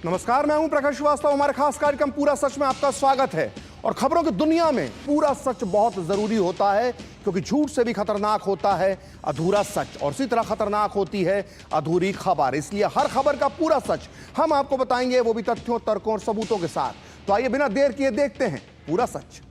नमस्कार, मैं हूं प्रकाश श्रीवास्तव। हमारे खास कार्यक्रम पूरा सच में आपका स्वागत है। और खबरों की दुनिया में पूरा सच बहुत जरूरी होता है, क्योंकि झूठ से भी खतरनाक होता है अधूरा सच, और इसी तरह खतरनाक होती है अधूरी खबर। इसलिए हर खबर का पूरा सच हम आपको बताएंगे, वो भी तथ्यों, तर्कों और सबूतों के साथ। तो आइए बिना देर किए देखते हैं पूरा सच।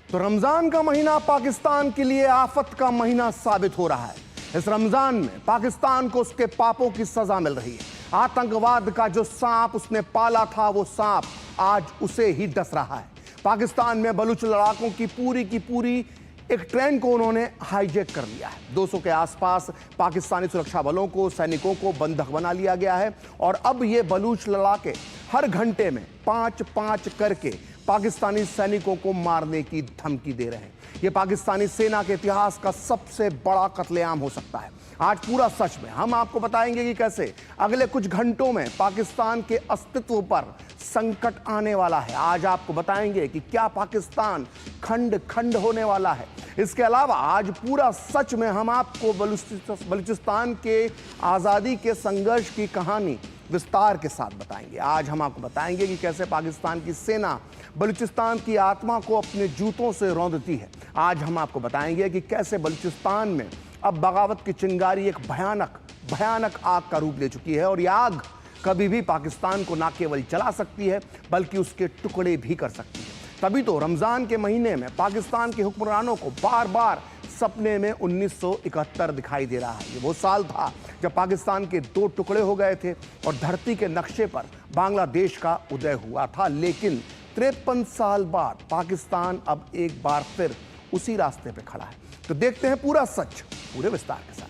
तो रमजान का महीना पाकिस्तान के लिए आफत का महीना साबित हो रहा है। इस रमजान में पाकिस्तान को उसके पापों की सजा मिल रही है। आतंकवाद का जो सांप उसने पाला था, वो सांप आज उसे ही डस रहा है। पाकिस्तान में बलूच लड़ाकों की पूरी एक ट्रेन को उन्होंने हाईजैक कर लिया है। 200 के आसपास पाकिस्तानी सुरक्षा बलों को, सैनिकों को बंधक बना लिया गया है। और अब ये बलूच लड़ाके हर घंटे में 5-5 करके पाकिस्तानी सैनिकों को मारने की धमकी दे रहे हैं। यह पाकिस्तानी सेना के इतिहास का सबसे बड़ा कत्लेआम हो सकता है। आज पूरा सच में हम आपको बताएंगे कि कैसे अगले कुछ घंटों में पाकिस्तान के अस्तित्व पर संकट आने वाला है। आज आपको बताएंगे कि क्या पाकिस्तान खंड खंड होने वाला है। इसके अलावा आज पूरा सच में हम आपको बलूचिस्तान के आज़ादी के संघर्ष की कहानी विस्तार के साथ बताएंगे। आज हम आपको बताएंगे कि कैसे पाकिस्तान की सेना बलूचिस्तान की आत्मा को अपने जूतों से रौंदती है। आज हम आपको बताएंगे कि कैसे बलूचिस्तान में अब बगावत की चिंगारी एक भयानक आग का रूप ले चुकी है, और यह आग कभी भी पाकिस्तान को न केवल जला सकती है बल्कि उसके टुकड़े भी कर सकती है। तभी तो रमजान के महीने में पाकिस्तान के हुक्मरानों को बार बार सपने में 1971 दिखाई दे रहा है। ये वो साल था जब पाकिस्तान के 2 टुकड़े हो गए थे और धरती के नक्शे पर बांग्लादेश का उदय हुआ था। लेकिन 53 साल बाद पाकिस्तान अब एक बार फिर उसी रास्ते पे खड़ा है। तो देखते हैं पूरा सच पूरे विस्तार के साथ।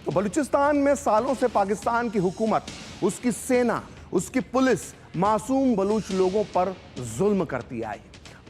तो बलूचिस्तान में सालों से पाकिस्तान की हुकूमत, उसकी सेना, उसकी पुलिस मासूम बलूच लोगों पर जुल्म करती आई।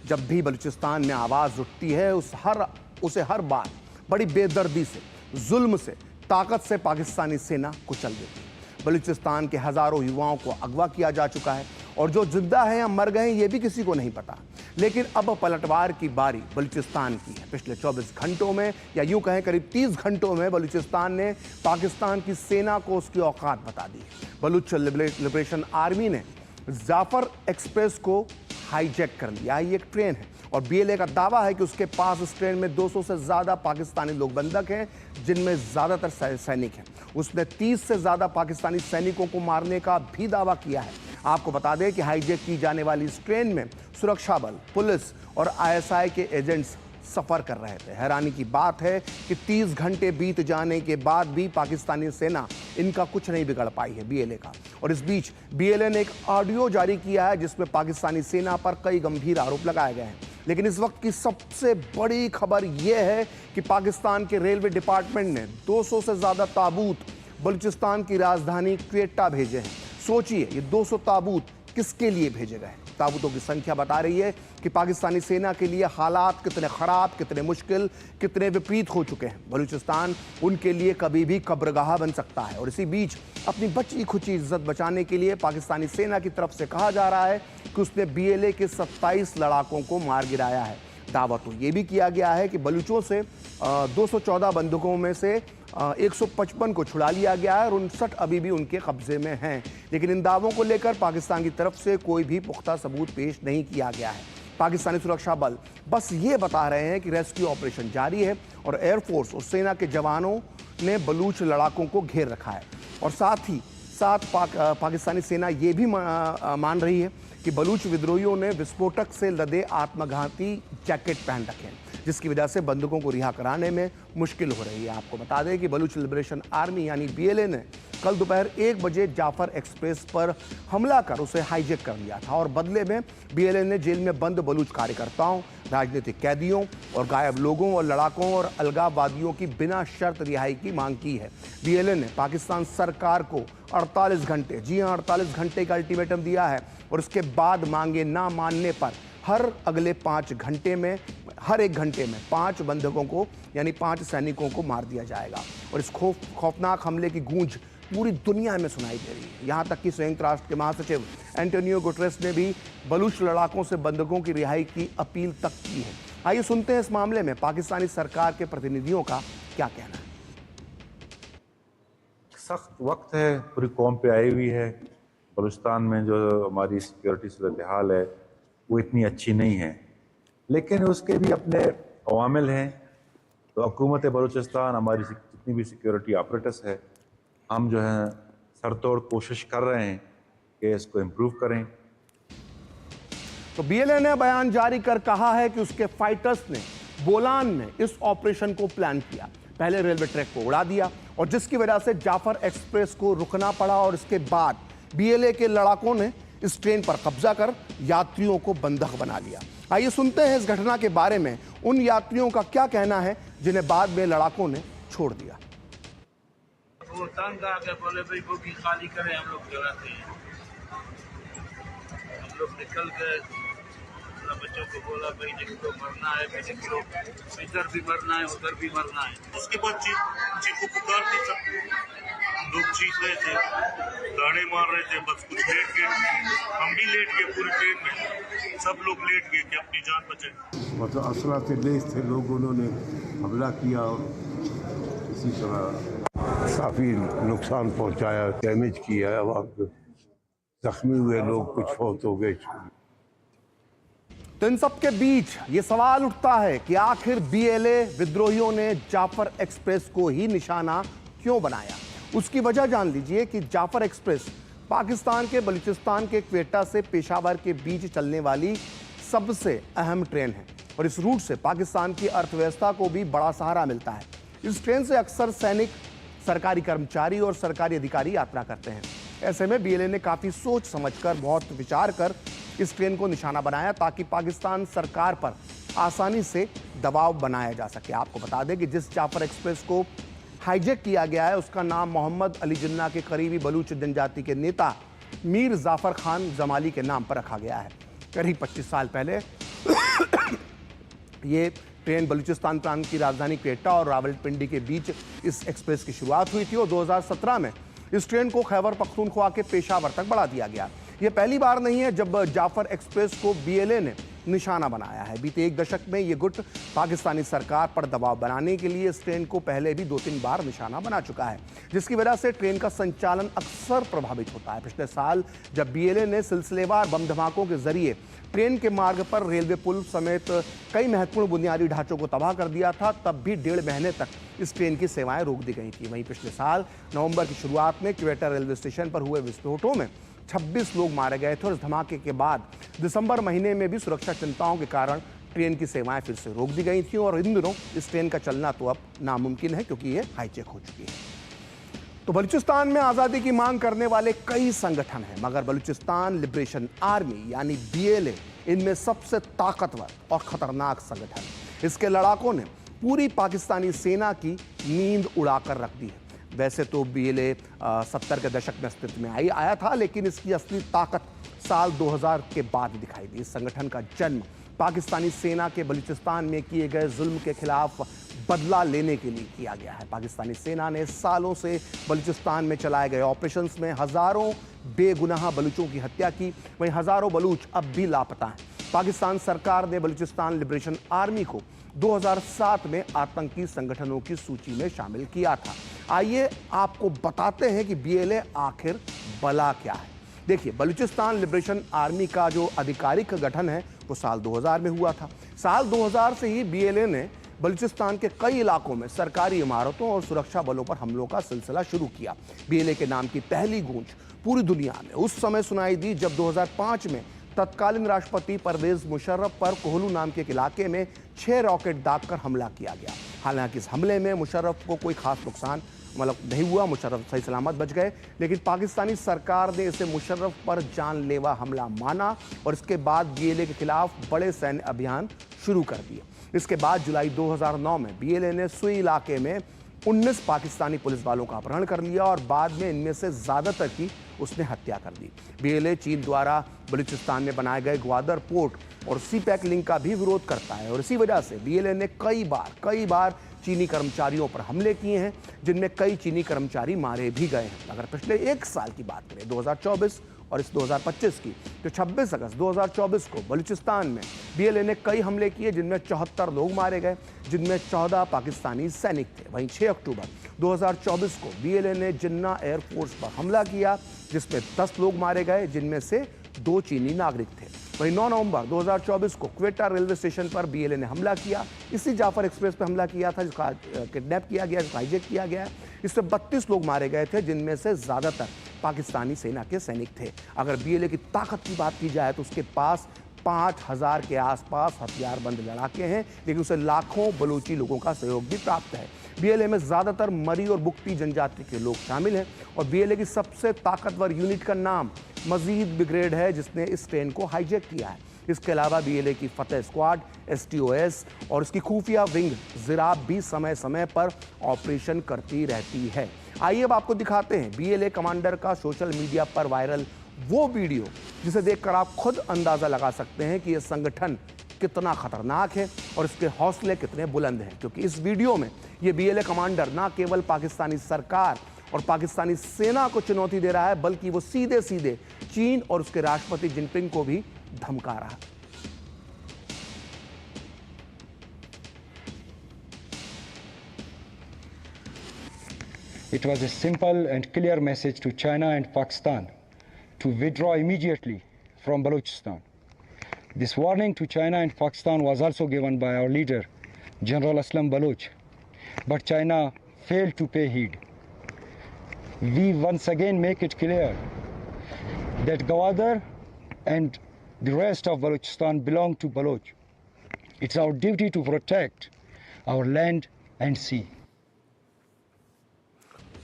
जब भी बलूचिस्तान में आवाज उठती है उसे हर बार बड़ी बेदर्दी से, जुल्म से, ताकत से पाकिस्तानी सेना कुचल देती है। बलूचिस्तान के हजारों युवाओं को अगवा किया जा चुका है, और जो जिंदा हैं या मर गए हैं ये भी किसी को नहीं पता। लेकिन अब पलटवार की बारी बलूचिस्तान की है। पिछले 24 घंटों में, या यूं कहें करीब 30 घंटों में, बलूचिस्तान ने पाकिस्तान की सेना को उसकी औकात बता दी। बलूच लिबरेशन आर्मी ने जाफर एक्सप्रेस को हाईजैक कर लिया। ये एक ट्रेन है, और बीएलए का दावा है कि उसके पास इस ट्रेन में 200 से ज़्यादा पाकिस्तानी लोग बंधक हैं, जिनमें ज़्यादातर सैनिक हैं। उसने 30 से ज़्यादा पाकिस्तानी सैनिकों को मारने का भी दावा किया है। आपको बता दें कि हाईजैक की जाने वाली इस ट्रेन में सुरक्षा बल, पुलिस और आईएसआई के एजेंट्स सफ़र कर रहे थे। हैरानी की बात है कि 30 घंटे बीत जाने के बाद भी पाकिस्तानी सेना इनका कुछ नहीं बिगड़ पाई है, बीएलए का। और इस बीच बीएलए ने एक ऑडियो जारी किया है जिसमें पाकिस्तानी सेना पर कई गंभीर आरोप लगाए गए हैं। लेकिन इस वक्त की सबसे बड़ी खबर यह है कि पाकिस्तान के रेलवे डिपार्टमेंट ने 200 से ज़्यादा ताबूत बलूचिस्तान की राजधानी क्वेटा भेजे हैं। सोचिए, ये 200 ताबूत किसके लिए भेजे गए? ताबूतों की संख्या बता रही है कि पाकिस्तानी सेना के लिए हालात कितने खराब, कितने मुश्किल, कितने विपरीत हो चुके हैं। बलूचिस्तान उनके लिए कभी भी कब्रगाह बन सकता है। और इसी बीच अपनी बची खुची इज्जत बचाने के लिए पाकिस्तानी सेना की तरफ से कहा जा रहा है कि उसने बीएलए के 27 लड़ाकों को मार गिराया है। दावा तो ये भी किया गया है कि बलूचों से 214 बंदूकों में से 155 को छुड़ा लिया गया है, और 59 अभी भी उनके कब्जे में हैं। लेकिन इन दावों को लेकर पाकिस्तान की तरफ से कोई भी पुख्ता सबूत पेश नहीं किया गया है। पाकिस्तानी सुरक्षा बल बस ये बता रहे हैं कि रेस्क्यू ऑपरेशन जारी है, और एयरफोर्स और सेना के जवानों ने बलूच लड़ाकों को घेर रखा है। और साथ ही साथ पाकिस्तानी सेना ये भी मान रही है कि बलूच विद्रोहियों ने विस्फोटक से लदे आत्मघाती जैकेट पहन रखे हैं, जिसकी वजह से बंदूकों को रिहा कराने में मुश्किल हो रही है। आपको बता दें कि बलूच लिबरेशन आर्मी यानी बीएलए ने कल दोपहर 1 बजे जाफर एक्सप्रेस पर हमला कर उसे हाईजैक कर लिया था, और बदले में बीएलए ने जेल में बंद बलूच कार्यकर्ताओं, राजनीतिक कैदियों और गायब लोगों और लड़ाकों और अलगाववादियों की बिना शर्त रिहाई की मांग की है। बीएलए ने पाकिस्तान सरकार को 48 घंटे, जी हाँ 48 घंटे का अल्टीमेटम दिया है, और उसके बाद मांगे ना मानने पर हर अगले 5 घंटे में, हर 1 घंटे में 5 बंधकों को यानी 5 सैनिकों को मार दिया जाएगा। और इस खौफनाक हमले की गूंज पूरी दुनिया में सुनाई दे रही है। यहाँ तक कि संयुक्त राष्ट्र के महासचिव एंटोनियो गुटेरेस ने भी बलूच लड़ाकों से बंधकों की रिहाई की अपील तक की है। आइए सुनते हैं इस मामले में पाकिस्तानी सरकार के प्रतिनिधियों का क्या कहना है। सख्त वक्त है, पूरी कौम पे आई हुई है। बलूचिस्तान में जो हमारी सिक्योरिटी सूरत हाल है वो इतनी अच्छी नहीं है, लेकिन उसके भी अपने अवामिल हैं। तो हुकूमत बलूचिस्तान, हमारी जितनी भी सिक्योरिटी ऑपरेटर्स है, हम जो है सरतोड़ कोशिश कर रहे हैं कि इसको इम्प्रूव करें। तो बीएलए ने बयान जारी कर कहा है कि उसके फाइटर्स ने बोलान में इस ऑपरेशन को प्लान किया। पहले रेलवे ट्रैक को उड़ा दिया और जिसकी वजह से जाफर एक्सप्रेस को रुकना पड़ा और इसके बाद बीएलए के लड़ाकों ने इस ट्रेन पर कब्जा कर यात्रियों को बंधक बना लिया। आइए सुनते हैं इस घटना के बारे में उन यात्रियों का क्या कहना है जिन्हें बाद में लड़ाकों ने छोड़ दिया। वो तंग आ गए, बोले भाई बोगी खाली करें, हम लोग चलाते हैं। हम लोग निकल गए, बच्चों को बोला भाई निकलो, मरना है भाई निकलो, इधर भी मरना है उधर भी मरना है। उसके बाद चीखो पुकार थी, सब लोग चीख रहे थे, गाड़े मार रहे थे, बस कुछ लेट गए, हम भी लेट गए, पूरी ट्रेन में सब लोग लेट गए कि अपनी जान बचाए। मतलब असला से लेस थे लोग, उन्होंने हमला किया और इसी तरह काफ़ी नुकसान पहुंचाया, डैमेज किया। अब जख्मी हुए लोग, कुछ फौत हो गए। तो इन सब के बीच ये सवाल उठता है कि आखिर बीएलए विद्रोहियों ने जाफर एक्सप्रेस को ही निशाना क्यों बनाया। उसकी वजह जान लीजिए कि जाफर एक्सप्रेस पाकिस्तान के बलूचिस्तान के क्वेटा से पेशावर के बीच चलने वाली सबसे अहम ट्रेन है और इस रूट से पाकिस्तान की अर्थव्यवस्था को भी बड़ा सहारा मिलता है। इस ट्रेन से अक्सर सैनिक, सरकारी कर्मचारी और सरकारी अधिकारी यात्रा करते हैं। ऐसे में बीएलए ने काफ़ी सोच समझकर, बहुत विचार कर इस ट्रेन को निशाना बनाया ताकि पाकिस्तान सरकार पर आसानी से दबाव बनाया जा सके। आपको बता दें कि जिस जाफर एक्सप्रेस को हाईजैक किया गया है उसका नाम मोहम्मद अली जिन्ना के करीबी बलूच जनजाति के नेता मीर जाफर खान जमाली के नाम पर रखा गया है। करीब 25 साल पहले ये ट्रेन बलूचिस्तान प्रांत की राजधानी क्वेटा और रावलपिंडी के बीच इस एक्सप्रेस की शुरुआत हुई थी और 2017 में इस ट्रेन को खैबर पख्तूनख्वा के पेशावर तक बढ़ा दिया गया। यह पहली बार नहीं है जब जाफर एक्सप्रेस को बीएलए ने निशाना बनाया है। बीते एक दशक में यह गुट पाकिस्तानी सरकार पर दबाव बनाने के लिए इस ट्रेन को पहले भी 2-3 बार निशाना बना चुका है, जिसकी वजह से ट्रेन का संचालन अक्सर प्रभावित होता है। पिछले साल जब बीएलए ने सिलसिलेवार बम धमाकों के जरिए ट्रेन के मार्ग पर रेलवे पुल समेत कई महत्वपूर्ण बुनियादी ढांचों को तबाह कर दिया था, तब भी 1.5 महीने तक इस ट्रेन की सेवाएं रोक दी गई थी। वहीं पिछले साल नवंबर की शुरुआत में क्वेटा रेलवे स्टेशन पर हुए विस्फोटों में 26 लोग मारे गए थे और इस धमाके के बाद दिसंबर महीने में भी सुरक्षा चिंताओं के कारण ट्रेन की सेवाएं फिर से रोक दी गई थी और इन दिनों इस ट्रेन का चलना तो अब नामुमकिन है क्योंकि ये हाईजैक हो चुकी है। तो बलूचिस्तान में आज़ादी की मांग करने वाले कई संगठन हैं, मगर बलूचिस्तान लिबरेशन आर्मी यानी बीएलए इनमें सबसे ताकतवर और खतरनाक संगठन है। इसके लड़ाकों ने पूरी पाकिस्तानी सेना की नींद उड़ाकर रख दी है। वैसे तो बीएलए 70 के दशक में अस्तित्व में आया था, लेकिन इसकी असली ताकत साल 2000 के बाद दिखाई दी। इस संगठन का जन्म पाकिस्तानी सेना के बलूचिस्तान में किए गए जुल्म के खिलाफ बदला लेने के लिए किया गया है। पाकिस्तानी सेना ने सालों से बलूचिस्तान में चलाए गए ऑपरेशंस में हजारों बेगुनाह बलूचों की हत्या की, वहीं हजारों बलूच अब भी लापता हैं। पाकिस्तान सरकार ने बलूचिस्तान लिबरेशन आर्मी को 2007 में आतंकी संगठनों की सूची में शामिल किया था। आइए आपको बताते हैं कि बीएलए आखिर बला क्या है। देखिए, बलूचिस्तान लिबरेशन आर्मी का जो आधिकारिक गठन है वो साल 2000 में हुआ था। साल 2000 से ही बीएलए ने बलूचिस्तान के कई इलाकों में सरकारी इमारतों और सुरक्षा बलों पर हमलों का सिलसिला शुरू किया। बीएलए के नाम की पहली गूंज पूरी दुनिया में उस समय सुनाई दी जब 2005 में तत्कालीन राष्ट्रपति परवेज मुशर्रफ पर कोहलू नाम के एक इलाके में 6 रॉकेट दागकर हमला किया गया। हालांकि इस हमले में मुशर्रफ को कोई खास नुकसान नहीं हुआ, मुशर्रफ सही सलामत बच गए, लेकिन पाकिस्तानी सरकार ने इसे मुशर्रफ पर जानलेवा हमला माना और इसके बाद बीएलए के खिलाफ बड़े सैन्य अभियान शुरू कर दिए। इसके बाद जुलाई 2009 में बीएलए ने सुई इलाके में 19 पाकिस्तानी पुलिस वालों का अपहरण कर लिया और बाद में इनमें से ज्यादातर की उसने हत्या कर दी। बीएलए चीन द्वारा बलूचिस्तान में बनाए गए ग्वादर पोर्ट और सीपैक लिंक का भी विरोध करता है और इसी वजह से बीएलए ने कई बार चीनी कर्मचारियों पर हमले किए हैं, जिनमें कई चीनी कर्मचारी मारे भी गए हैं। अगर पिछले एक साल की बात करें, 2024 और इस 2025 की जो 26 अगस्त 2024 को बलूचिस्तान में बीएलए ने कई हमले किए, जिनमें 74 लोग मारे गए, जिनमें 14 पाकिस्तानी सैनिक थे। वहीं 6 अक्टूबर 2024 को बीएलए ने जिन्ना एयरफोर्स पर हमला किया, जिसमें 10 लोग मारे गए, जिनमें से 2 चीनी नागरिक थे। वहीं 9 नवंबर 2024 को क्वेटा रेलवे स्टेशन पर बीएलए ने हमला किया। इसी जाफर एक्सप्रेस पर हमला किया था, जिसका किडनैप किया गया, जिसका हाईजैक किया गया। इससे 32 लोग मारे गए थे, जिनमें से ज़्यादातर पाकिस्तानी सेना के सैनिक थे। अगर बीएलए की ताकत की बात की जाए तो उसके पास 5000 के आसपास हथियारबंद लड़ाके हैं, लेकिन उसे लाखों बलूची लोगों का सहयोग भी प्राप्त है। बीएलए में ज़्यादातर मरी और बुक्टी जनजाति के लोग शामिल हैं और बीएलए की सबसे ताकतवर यूनिट का नाम मजीद ब्रिगेड है, जिसने इस ट्रेन को हाईजैक किया है। इसके अलावा बीएलए की फतेह स्क्वाड, एसटीओएस और इसकी खुफिया विंग जिराब भी समय समय पर ऑपरेशन करती रहती है। आइए अब आपको दिखाते हैं बीएलए कमांडर का सोशल मीडिया पर वायरल वो वीडियो, जिसे देखकर आप खुद अंदाजा लगा सकते हैं कि यह संगठन कितना खतरनाक है और इसके हौसले कितने बुलंद हैं। क्योंकि इस वीडियो में ये बीएलए कमांडर ना केवल पाकिस्तानी सरकार और पाकिस्तानी सेना को चुनौती दे रहा है, बल्कि वो सीधे सीधे चीन और उसके राष्ट्रपति जिनपिंग को भी धमका रहा है। It was a simple and clear message to China and Pakistan to withdraw immediately from Balochistan. This warning to China and Pakistan was also given by our leader, General Aslam Baloch, but China failed to pay heed. We once again make it clear that Gwadar and the rest of Balochistan belong to Baloch. It's our duty to protect our land and sea.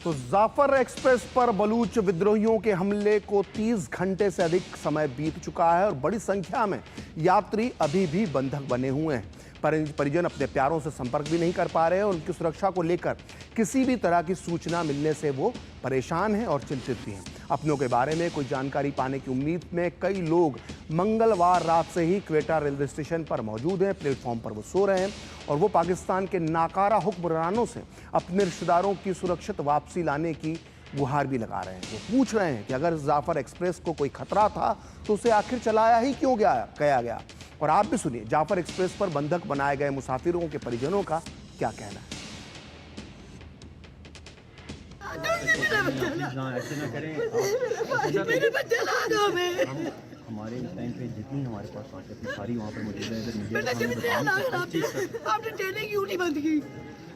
तो Jafar express पर बलूच विद्रोहियों के हमले को 30 घंटे से अधिक समय बीत चुका है और बड़ी संख्या में यात्री अभी भी बंधक बने हुए हैं। परिजन अपने प्यारों से संपर्क भी नहीं कर पा रहे हैं और उनकी सुरक्षा को लेकर किसी भी तरह की सूचना मिलने से वो परेशान हैं और चिंतित भी हैं। अपनों के बारे में कोई जानकारी पाने की उम्मीद में कई लोग मंगलवार रात से ही क्वेटा रेलवे स्टेशन पर मौजूद हैं। प्लेटफॉर्म पर वो सो रहे हैं और वो पाकिस्तान के नाकारा हुक्मरानों से अपने रिश्तेदारों की सुरक्षित वापसी लाने की गुहार भी लगा रहे हैं। वो पूछ रहे हैं कि अगर जाफर एक्सप्रेस को कोई खतरा था तो उसे आखिर चलाया ही क्यों गया। और आप भी सुनिए जाफर एक्सप्रेस पर बंधक बनाए गए मुसाफिरों के परिजनों का क्या कहना है। ऐसे ना करें, हमारे टाइम पे जितनी हमारे पास पार्टी थी सारी वहाँ पर मौजूद है। आपने ट्रेनें क्यों नहीं बंद की?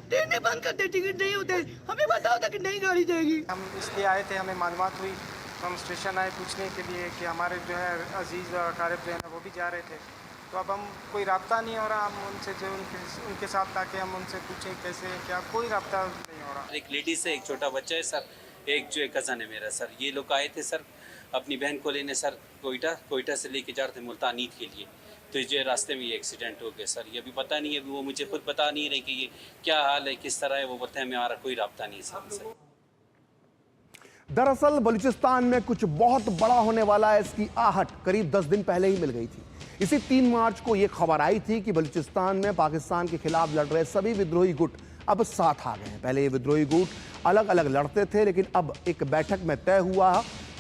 ट्रेनें बंद करते, टिकट नहीं होते, हमें बताओ था कि नई गाड़ी जाएगी। हम इसलिए आए थे, हमें मालूमात हुई, हम स्टेशन आए पूछने के लिए कि हमारे जो है अजीज़ और अकारिब जो है ना वो भी जा रहे थे। तो अब हम कोई राब्ता नहीं हो रहा, हम उनसे जो उनके साथ ताकि हम उनसे पूछें कैसे क्या, कोई राब्ता नहीं हो रहा। एक लेडीज है, एक छोटा बच्चा है सर, एक जो एक कज़न है मेरा सर। ये लोग आए थे सर अपनी बहन को लेने सर, कोयटा से लेके जा रहे थे मुल्तान ईद के लिए। तो ये रास्ते में ये एक्सीडेंट हो गया सर। ये अभी पता नहीं है, अभी वो मुझे खुद बता नहीं रहे कि ये क्या हाल है, किस तरह है, वो बताए हमारा कोई राब्ता नहीं है सर। दरअसल बलूचिस्तान में कुछ बहुत बड़ा होने वाला है, इसकी आहट करीब 10 दिन पहले ही मिल गई थी। इसी 3 मार्च को यह खबर आई थी कि बलूचिस्तान में पाकिस्तान के खिलाफ लड़ रहे सभी विद्रोही गुट अब साथ आ गए हैं। पहले ये विद्रोही गुट अलग अलग लड़ते थे, लेकिन अब एक बैठक में तय हुआ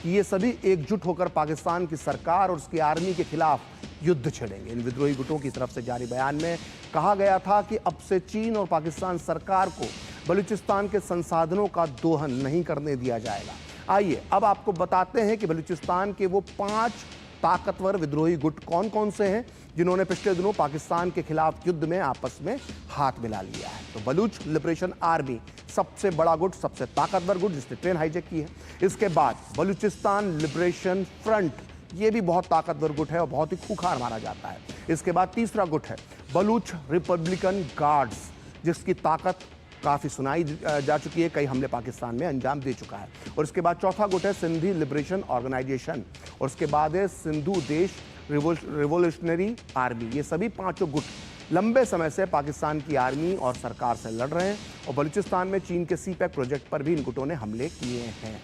कि ये सभी एकजुट होकर पाकिस्तान की सरकार और उसकी आर्मी के खिलाफ युद्ध छेड़ेंगे। इन विद्रोही गुटों की तरफ से जारी बयान में कहा गया था कि अब से चीन और पाकिस्तान सरकार को बलूचिस्तान के संसाधनों का दोहन नहीं करने दिया जाएगा। आइए अब आपको बताते हैं कि बलूचिस्तान के वो 5 ताकतवर विद्रोही गुट कौन कौन से हैं जिन्होंने पिछले दिनों पाकिस्तान के खिलाफ युद्ध में आपस में हाथ मिला लिया है। तो बलूच लिबरेशन आर्मी सबसे बड़ा गुट, सबसे ताकतवर गुट जिसने ट्रेन हाईजैक की है। इसके बाद बलूचिस्तान लिबरेशन फ्रंट, ये भी बहुत ताकतवर गुट है और बहुत ही खूंखार माना जाता है। इसके बाद तीसरा गुट है बलूच रिपब्लिकन गार्ड्स, जिसकी ताकत काफ़ी सुनाई जा चुकी है, कई हमले पाकिस्तान में अंजाम दे चुका है। और इसके बाद चौथा गुट है सिंधी लिबरेशन ऑर्गेनाइजेशन और उसके बाद है सिंधु देश रिवोल्यूशनरी आर्मी। ये सभी 5 गुट लंबे समय से पाकिस्तान की आर्मी और सरकार से लड़ रहे हैं और बलूचिस्तान में चीन के सीपैक प्रोजेक्ट पर भी इन गुटों ने हमले किए हैं।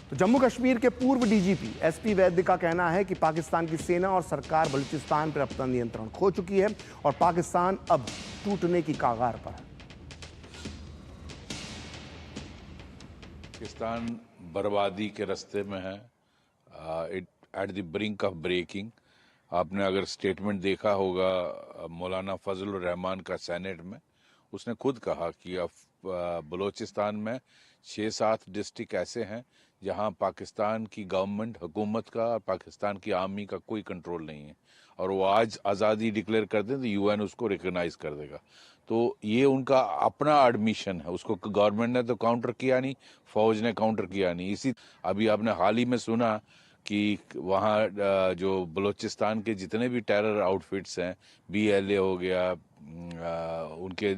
तो जम्मू कश्मीर के पूर्व डीजीपी एसपी वैद्य का कहना है कि पाकिस्तान की सेना और सरकार बलूचिस्तान पर अपना नियंत्रण खो चुकी है और पाकिस्तान अब टूटने की कगार पर है। पाकिस्तान बर्बादी के रास्ते में है। It at the brink of breaking. आपने अगर स्टेटमेंट देखा होगा मौलाना फजलुर रहमान का सेनेट में, उसने खुद कहा कि अब बलूचिस्तान में 6-7 डिस्ट्रिक्ट ऐसे हैं जहां पाकिस्तान की गवर्नमेंट, हुकूमत का और पाकिस्तान की आर्मी का कोई कंट्रोल नहीं है, और वो आज आज़ादी डिक्लेयर कर दें तो यूएन उसको रिकॉग्नाइज कर देगा। तो ये उनका अपना एडमिशन है, उसको गवर्नमेंट ने तो काउंटर किया नहीं, फौज ने काउंटर किया नहीं। इसी अभी आपने हाल ही में सुना कि वहाँ जो बलूचिस्तान के जितने भी टेरर आउटफिट्स हैं, BLA हो गया, उनके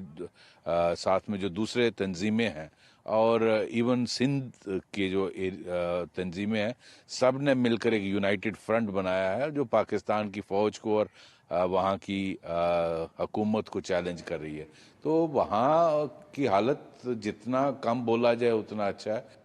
साथ में जो दूसरे तंजीमें हैं और इवन सिंध के जो तंजीमें हैं, सब ने मिलकर एक यूनाइटेड फ्रंट बनाया है जो पाकिस्तान की फ़ौज को और वहाँ की हुकूमत को चैलेंज कर रही है। तो वहाँ की हालत जितना कम बोला जाए उतना अच्छा है।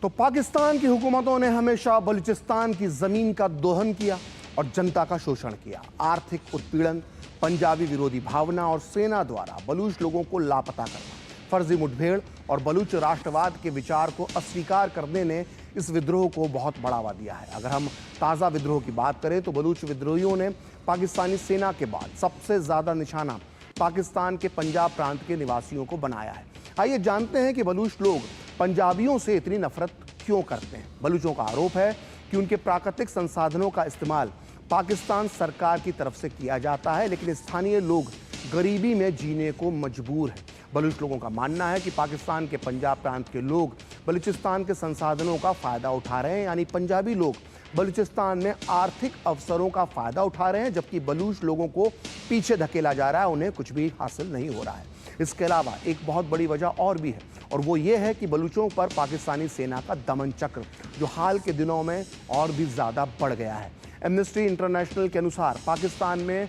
तो पाकिस्तान की हुकूमतों ने हमेशा बलूचिस्तान की जमीन का दोहन किया और जनता का शोषण किया। आर्थिक उत्पीड़न, पंजाबी विरोधी भावना और सेना द्वारा बलूच लोगों को लापता करना, फर्जी मुठभेड़ और बलूच राष्ट्रवाद के विचार को अस्वीकार करने ने इस विद्रोह को बहुत बढ़ावा दिया है। अगर हम ताज़ा विद्रोह की बात करें तो बलूच विद्रोहियों ने पाकिस्तानी सेना के बाद सबसे ज़्यादा निशाना पाकिस्तान के पंजाब प्रांत के निवासियों को बनाया है। आइए जानते हैं कि बलूच लोग पंजाबियों से इतनी नफरत क्यों करते हैं। बलूचों का आरोप है कि उनके प्राकृतिक संसाधनों का इस्तेमाल पाकिस्तान सरकार की तरफ से किया जाता है, लेकिन स्थानीय लोग गरीबी में जीने को मजबूर हैं। बलूच लोगों का मानना है कि पाकिस्तान के पंजाब प्रांत के लोग बलूचिस्तान के संसाधनों का फ़ायदा उठा रहे हैं, यानी पंजाबी लोग बलूचिस्तान में आर्थिक अवसरों का फ़ायदा उठा रहे हैं, जबकि बलूच लोगों को पीछे धकेला जा रहा है, उन्हें कुछ भी हासिल नहीं हो रहा है। इसके अलावा एक बहुत बड़ी वजह और भी है, और वो ये है कि बलूचों पर पाकिस्तानी सेना का दमन चक्र जो हाल के दिनों में और भी ज़्यादा बढ़ गया है। एमनेस्टी इंटरनेशनल के अनुसार पाकिस्तान में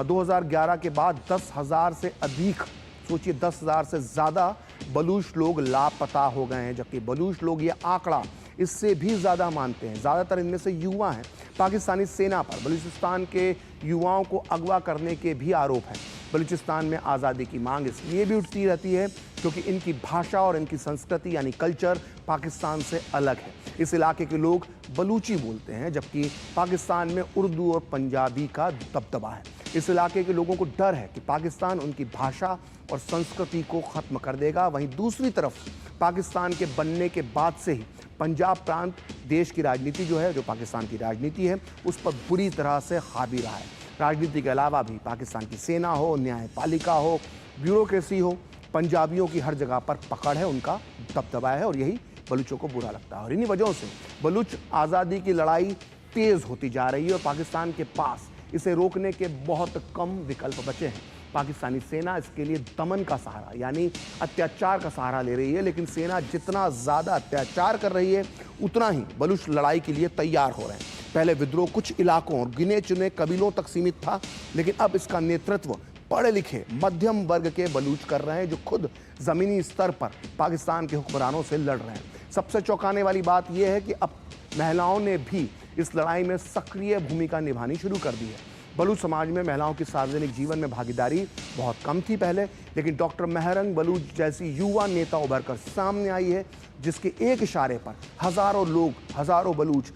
2011 के बाद 10,000 से अधिक, सोचिए 10,000 से ज़्यादा बलूच लोग लापता हो गए हैं, जबकि बलूच लोग ये आंकड़ा इससे भी ज़्यादा मानते हैं। ज़्यादातर इनमें से युवा हैं। पाकिस्तानी सेना पर बलूचिस्तान के युवाओं को अगवा करने के भी आरोप हैं। बलूचिस्तान में आज़ादी की मांग इसलिए भी उठती रहती है क्योंकि इनकी भाषा और इनकी संस्कृति यानी कल्चर पाकिस्तान से अलग है। इस इलाके के लोग बलूची बोलते हैं, जबकि पाकिस्तान में उर्दू और पंजाबी का दबदबा है। इस इलाके के लोगों को डर है कि पाकिस्तान उनकी भाषा और संस्कृति को ख़त्म कर देगा। वहीं दूसरी तरफ पाकिस्तान के बनने के बाद से ही पंजाब प्रांत देश की राजनीति जो है, जो पाकिस्तान की राजनीति है, उस पर बुरी तरह से हावी रहा है। राजनीति के अलावा भी पाकिस्तान की सेना हो, न्यायपालिका हो, ब्यूरोक्रेसी हो, पंजाबियों की हर जगह पर पकड़ है, उनका दबदबा है, और यही बलूचों को बुरा लगता है। और इन्हीं वजहों से बलूच आज़ादी की लड़ाई तेज़ होती जा रही है और पाकिस्तान के पास इसे रोकने के बहुत कम विकल्प बचे हैं। पाकिस्तानी सेना इसके लिए दमन का सहारा यानी अत्याचार का सहारा ले रही है, लेकिन सेना जितना ज़्यादा अत्याचार कर रही है उतना ही बलूच लड़ाई के लिए तैयार हो रहे हैं। पहले विद्रोह कुछ इलाकों और गिने चुने कबीलों तक सीमित था, लेकिन अब इसका नेतृत्व पढ़े लिखे मध्यम वर्ग के बलूच कर रहे हैं, जो खुद ज़मीनी स्तर पर पाकिस्तान के हुक्मरानों से लड़ रहे हैं। सबसे चौंकाने वाली बात यह है कि अब महिलाओं ने भी इस लड़ाई में सक्रिय भूमिका निभानी शुरू कर दी है। बलूच समाज में महिलाओं की सार्वजनिक जीवन में भागीदारी बहुत कम थी पहले, लेकिन डॉक्टर महरंग बलूच जैसी युवा नेता उभर कर सामने आई है, जिसके एक इशारे पर हज़ारों लोग, हज़ारों बलूच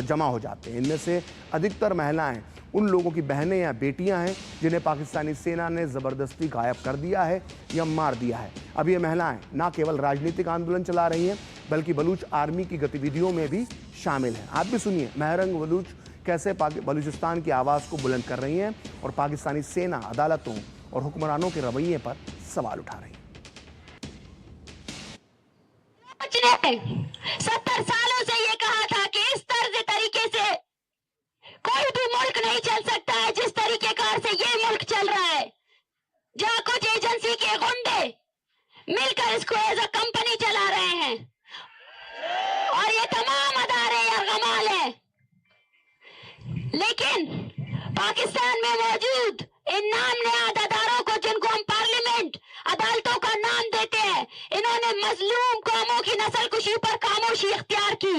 जमा हो जाते हैं। इनमें से अधिकतर महिलाएं उन लोगों की बहनें या बेटियां हैं जिन्हें पाकिस्तानी सेना ने ज़बरदस्ती गायब कर दिया है या मार दिया है। अब ये महिलाएं न केवल राजनीतिक आंदोलन चला रही हैं, बल्कि बलूच आर्मी की गतिविधियों में भी शामिल हैं। आप भी सुनिए महरंग बलूच कैसे बलूचिस्तान की आवाज़ को बुलंद कर रही हैं और पाकिस्तानी सेना, अदालतों और हुक्मरानों के रवैये पर सवाल उठा रही है। 70 सालों से ये कहा था कि इस तर्ज तरीके से कोई भी मुल्क नहीं चल सकता है जिस तरीके कार से ये मुल्क चल रहा है, जहाँ कुछ एजेंसी के गुंडे मिलकर इसको एज अ कंपनी चला रहे हैं और ये तमाम अदारे यरगमाल है। लेकिन पाकिस्तान में मौजूद इन नाम नेहाद अदारों को, जिनको हम पार्लियामेंट अदालतों का नाम देते हैं, इन्होंने मजलूम कौमों की नस्लकुशी पर खामोशी इख्तियार की।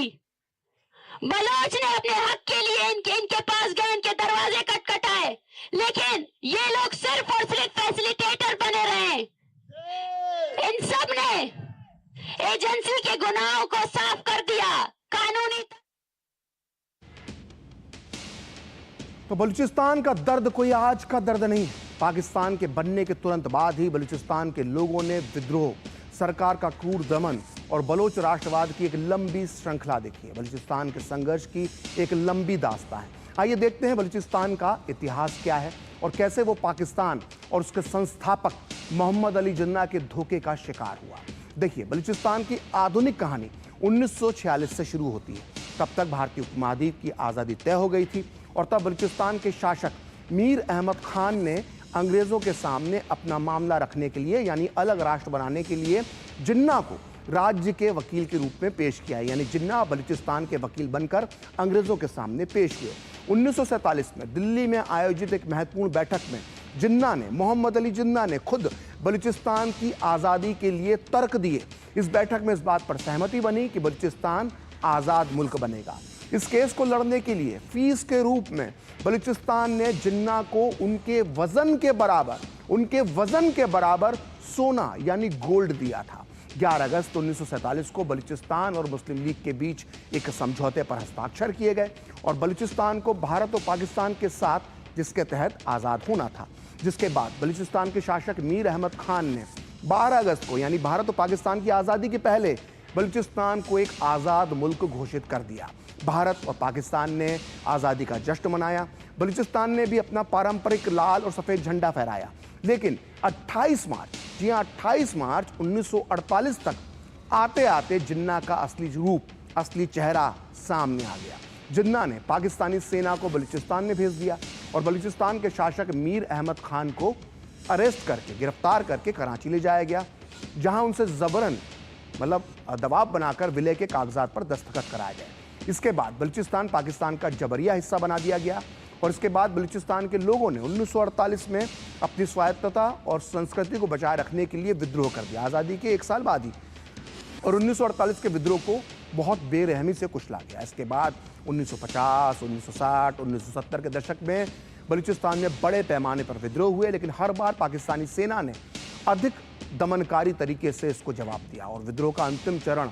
बलोच ने अपने हक के लिए इनके पास गए, इनके दरवाजे खटखटाए, लेकिन ये लोग सिर्फ और सिर्फ फैसिलिटेटर बने रहे। इन सब ने एजेंसी के गुनाहों को साफ कर दिया। तो बलूचिस्तान का दर्द कोई आज का दर्द नहीं है। पाकिस्तान के बनने के तुरंत बाद ही बलूचिस्तान के लोगों ने विद्रोह, सरकार का क्रूर दमन और बलोच राष्ट्रवाद की एक लंबी श्रृंखला देखी है। बलूचिस्तान के संघर्ष की एक लंबी दास्तां है। आइए देखते हैं बलूचिस्तान का इतिहास क्या है और कैसे वो पाकिस्तान और उसके संस्थापक मोहम्मद अली जिन्ना के धोखे का शिकार हुआ। देखिए, बलूचिस्तान की आधुनिक कहानी 1946 से शुरू होती है। तब तक भारतीय उपमहाद्वीप की आज़ादी तय हो गई थी और तब बलूचिस्तान के शासक मीर अहमद खान ने अंग्रेज़ों के सामने अपना मामला रखने के लिए, यानी अलग राष्ट्र बनाने के लिए, जिन्ना को राज्य के वकील के रूप में पेश किया। यानी जिन्ना बलूचिस्तान के वकील बनकर अंग्रेज़ों के सामने पेश हुए। 1947 में दिल्ली में आयोजित एक महत्वपूर्ण बैठक में मोहम्मद अली जिन्ना ने खुद बलूचिस्तान की आज़ादी के लिए तर्क दिए। इस बैठक में इस बात पर सहमति बनी कि बलूचिस्तान आज़ाद मुल्क बनेगा। इस केस को लड़ने के लिए फीस के रूप में बलूचिस्तान ने जिन्ना को उनके वजन के बराबर सोना यानी गोल्ड दिया था। 11 अगस्त 1947 को बलूचिस्तान और मुस्लिम लीग के बीच एक समझौते पर हस्ताक्षर किए गए और बलूचिस्तान को भारत और पाकिस्तान के साथ, जिसके तहत आज़ाद होना था। जिसके बाद बलूचिस्तान के शासक मीर अहमद खान ने 12 अगस्त को, यानी भारत और पाकिस्तान की आज़ादी के पहले, बलूचिस्तान को एक आज़ाद मुल्क घोषित कर दिया। भारत और पाकिस्तान ने आज़ादी का जश्न मनाया। बलूचिस्तान ने भी अपना पारंपरिक लाल और सफ़ेद झंडा फहराया। लेकिन 28 मार्च 1948 तक आते आते जिन्ना का असली चेहरा सामने आ गया। जिन्ना ने पाकिस्तानी सेना को बलूचिस्तान में भेज दिया और बलूचिस्तान के शासक मीर अहमद खान को गिरफ्तार करके कराची ले जाया गया, जहां उनसे जबरन दबाव बनाकर विलय के कागजात पर दस्तखत कराए गए। इसके बाद बलूचिस्तान पाकिस्तान का जबरिया हिस्सा बना दिया गया और इसके बाद बलूचिस्तान के लोगों ने 1948 में अपनी स्वायत्तता और संस्कृति को बचाए रखने के लिए विद्रोह कर दिया, आज़ादी के 1 साल बाद ही। और 1948 के विद्रोह को बहुत बेरहमी से कुचला गया। इसके बाद 1950, 1960, 1970 के दशक में बलूचिस्तान में बड़े पैमाने पर विद्रोह हुए, लेकिन हर बार पाकिस्तानी सेना ने अधिक दमनकारी तरीके से इसको जवाब दिया और विद्रोह का अंतिम चरण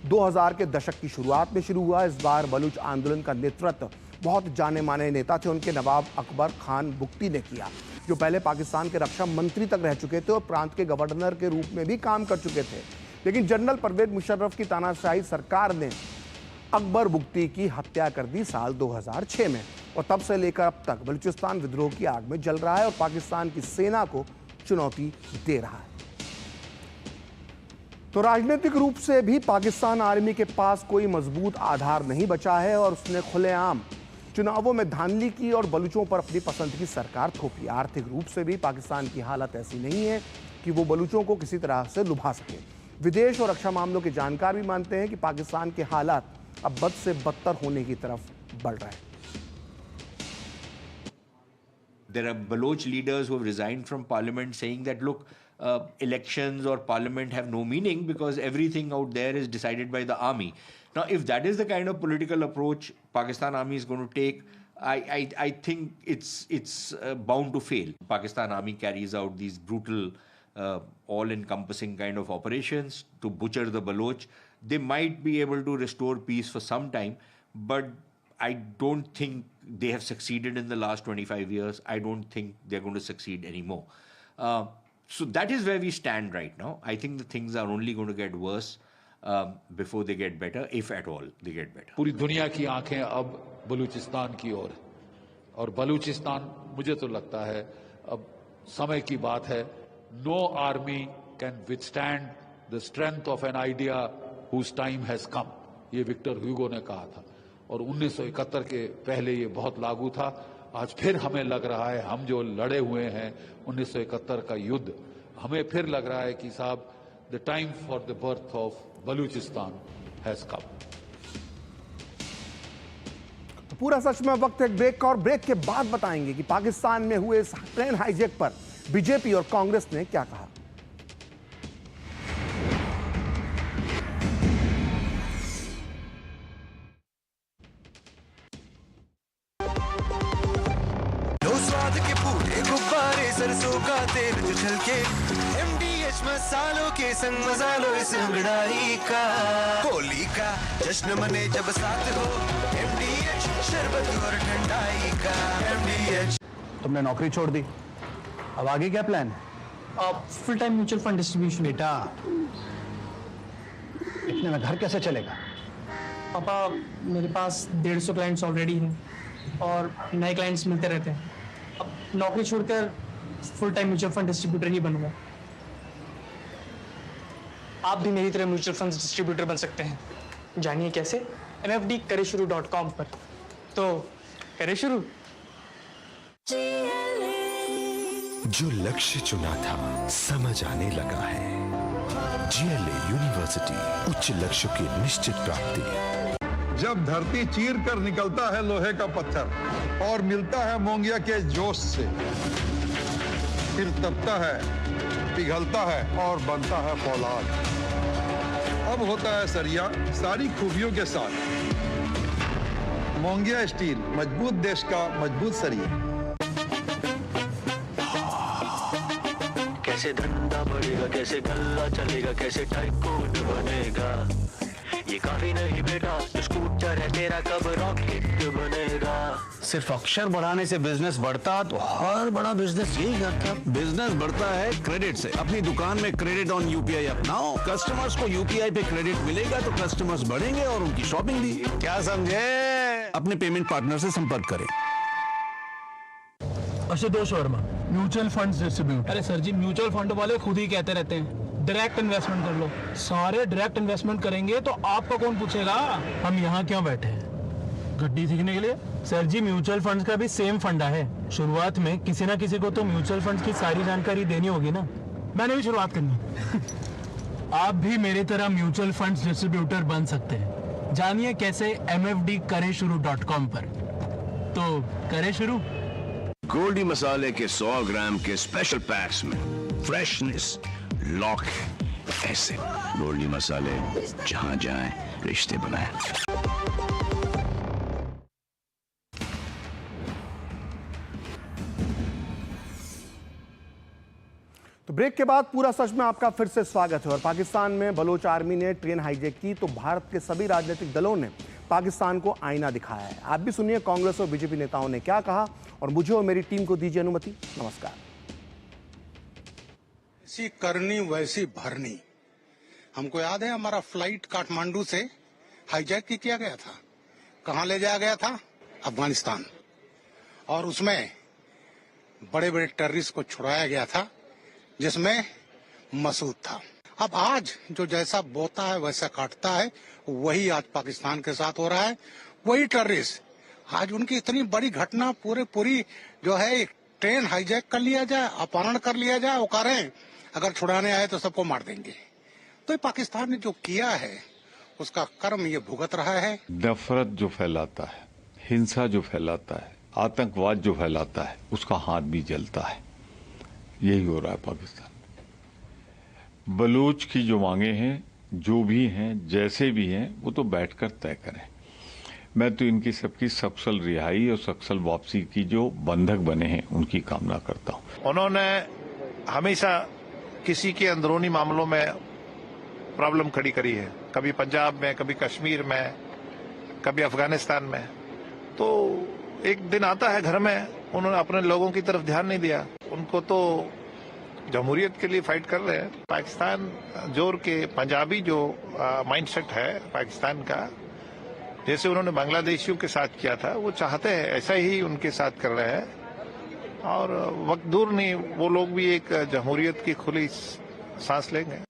2000 के दशक की शुरुआत में शुरू हुआ। इस बार बलूच आंदोलन का नेतृत्व बहुत जाने माने नेता थे, उनके नवाब अकबर खान बुगटी ने किया, जो पहले पाकिस्तान के रक्षा मंत्री तक रह चुके थे और प्रांत के गवर्नर के रूप में भी काम कर चुके थे। लेकिन जनरल परवेज मुशर्रफ की तानाशाही सरकार ने अकबर बुगटी की हत्या कर दी साल 2006 में और तब से लेकर अब तक बलूचिस्तान विद्रोह की आग में जल रहा है और पाकिस्तान की सेना को चुनौती दे रहा है। तो राजनीतिक रूप से भी पाकिस्तान आर्मी के पास कोई मजबूत आधार नहीं बचा है और उसने खुलेआम चुनावों में धांधली की और बलूचों पर अपनी पसंद की सरकार थोपी। आर्थिक रूप से भी पाकिस्तान की हालत ऐसी नहीं है कि वो बलूचों को किसी तरह से लुभा सके। विदेश और रक्षा मामलों के जानकार भी मानते हैं कि पाकिस्तान के हालात अब बद से बदतर होने की तरफ बढ़ रहे हैं। There are Baloch leaders who have resigned from parliament saying that, look, elections or parliament have no meaning because everything out there is decided by the army. Now, if that is the kind of political approach Pakistan army is going to take, I think it's bound to fail. Pakistan army carries out these brutal, all-encompassing kind of operations to butcher the Baloch. They might be able to restore peace for some time, but I don't think they have succeeded in the last 25 years. I don't think they're going to succeed anymore. So that is where we stand right now. I think the things are only going to get worse before they get better, if at all they get better. पूरी दुनिया की आंखें अब बलूचिस्तान की ओर और बलूचिस्तान, मुझे तो लगता है अब समय की बात है. No army can withstand the strength of an idea whose time has come. ये विक्टर ह्यूगो ने कहा था और 1971 के पहले ये बहुत लागू था. आज फिर हमें लग रहा है, हम जो लड़े हुए हैं 1971 का युद्ध, हमें फिर लग रहा है कि साहब the time for the birth of Balochistan has come. तो पूरा सच में वक्त एक ब्रेक का और ब्रेक के बाद बताएंगे कि पाकिस्तान में हुए इस ट्रेन हाईजैक पर बीजेपी और कांग्रेस ने क्या कहा. सरसों का तेल जो छलके MDH मसालों के संग मजा लो इस अंगड़ाई का. होली का जश्न मने जब साथ हो MDH शरबत और ठंडाई का MDH। तुमने नौकरी छोड़ दी, अब आगे क्या प्लान है? Full time mutual fund distribution. बेटा, इतने में घर कैसे चलेगा? पापा, मेरे पास 150 क्लाइंट्स ऑलरेडी हैं और नए क्लाइंट्स मिलते रहते हैं। अब नौकरी छोड़कर full time mutual fund distributor ही बनूंगा। आप भी मेरी तरह म्यूचुअल फंड डिस्ट्रीब्यूटर बन सकते हैं। जानिए कैसे? mfdkareshuru.com पर। तो करें शुरू। जो लक्ष्य चुना था समझ आने लगा है। GLA यूनिवर्सिटी, उच्च लक्ष्य की निश्चित प्राप्ति। जब धरती चीर कर निकलता है लोहे का पत्थर और मिलता है मोंगिया के जोश से, फिर तपता है, पिघलता है और बनता है फौलाद। अब होता है सरिया सारी खूबियों के साथ। मोंगिया स्टील, मजबूत देश का मजबूत सरिया। कैसे धंधा बढ़ेगा, कैसे गल्ला चलेगा, कैसे टाइकोन बनेगा, ये काफी नहीं बेटा, तो स्कूटर है तेरा, कब रॉकेट बनेगा। सिर्फ अक्षर बढ़ाने से बिजनेस बढ़ता तो हर बड़ा बिजनेस यही करता। बिजनेस बढ़ता है क्रेडिट से। अपनी दुकान में क्रेडिट ऑन UPI अपनाओ, कस्टमर्स को UPI पे क्रेडिट मिलेगा तो कस्टमर्स बढ़ेंगे और उनकी शॉपिंग भी। क्या समझे? अपने पेमेंट पार्टनर से संपर्क करें। Ashutosh Verma, mutual funds distributor. अरे सर जी, म्यूचुअल फंड वाले खुद ही कहते रहते हैं डायरेक्ट इन्वेस्टमेंट कर लो। सारे डायरेक्ट इन्वेस्टमेंट करेंगे तो आपका कौन पूछेगा? हम यहाँ क्यों बैठे हैं? गड्डी सीखने के लिए? सर जी, म्यूचुअल फंड्स का भी सेम फंडा है। शुरुआत में किसी ना किसी को तो म्यूचुअल फंड्स की सारी जानकारी देनी होगी ना। मैंने भी शुरुआत करनी। आप भी मेरी तरह म्यूचुअल फंड्स डिस्ट्रीब्यूटर बन सकते हैं। जानिए कैसे mfdkareshuru.com पर। तो करें शुरू। गोल्डी मसाले के 100 ग्राम के स्पेशल पैक्स में फ्रेशनेस लॉक है। ऐसे गोल्डी मसाले जहां जाएं रिश्ते बनाएं। तो ब्रेक के बाद पूरा सच में आपका फिर से स्वागत है। और पाकिस्तान में बलोच आर्मी ने ट्रेन हाईजैक की तो भारत के सभी राजनीतिक दलों ने पाकिस्तान को आईना दिखाया है। आप भी सुनिए कांग्रेस और बीजेपी नेताओं ने क्या कहा और मुझे और मेरी टीम को दीजिए अनुमति। नमस्कार। ऐसी करनी वैसी भरनी। हमको याद है हमारा फ्लाइट काठमांडू से हाईजैक किया गया था। कहां ले जाया गया था? अफगानिस्तान। और उसमें बड़े बड़े टेररिस्ट को छुड़ाया गया था जिसमें मसूद था। अब आज जो जैसा बोता है वैसा काटता है, वही आज पाकिस्तान के साथ हो रहा है। वही टेररिस्ट आज उनकी इतनी बड़ी घटना पूरी जो है एक ट्रेन हाईजैक कर लिया जाए, अपहरण कर लिया जाए, वो कह रहे हैं अगर छुड़ाने आए तो सबको मार देंगे। तो पाकिस्तान ने जो किया है उसका कर्म ये भुगत रहा है। नफरत जो फैलाता है, हिंसा जो फैलाता है, आतंकवाद जो फैलाता है, उसका हाथ भी जलता है। यही हो रहा है पाकिस्तान। बलूच की जो मांगे हैं, जो भी हैं, जैसे भी हैं, वो तो बैठकर तय करें। मैं तो इनकी सबकी सकुशल रिहाई और सकुशल वापसी की जो बंधक बने हैं उनकी कामना करता हूं। उन्होंने हमेशा किसी के अंदरूनी मामलों में प्रॉब्लम खड़ी करी है, कभी पंजाब में, कभी कश्मीर में, कभी अफगानिस्तान में। तो एक दिन आता है घर में उन्होंने अपने लोगों की तरफ ध्यान नहीं दिया। उनको तो जमहूरियत के लिए फाइट कर रहे हैं। पाकिस्तान जोर के पंजाबी जो माइंडसेट है पाकिस्तान का, जैसे उन्होंने बांग्लादेशियों के साथ किया था, वो चाहते हैं ऐसा ही उनके साथ कर रहे हैं। और वक्त दूर नहीं, वो लोग भी एक जमहूरियत की खुली सांस लेंगे।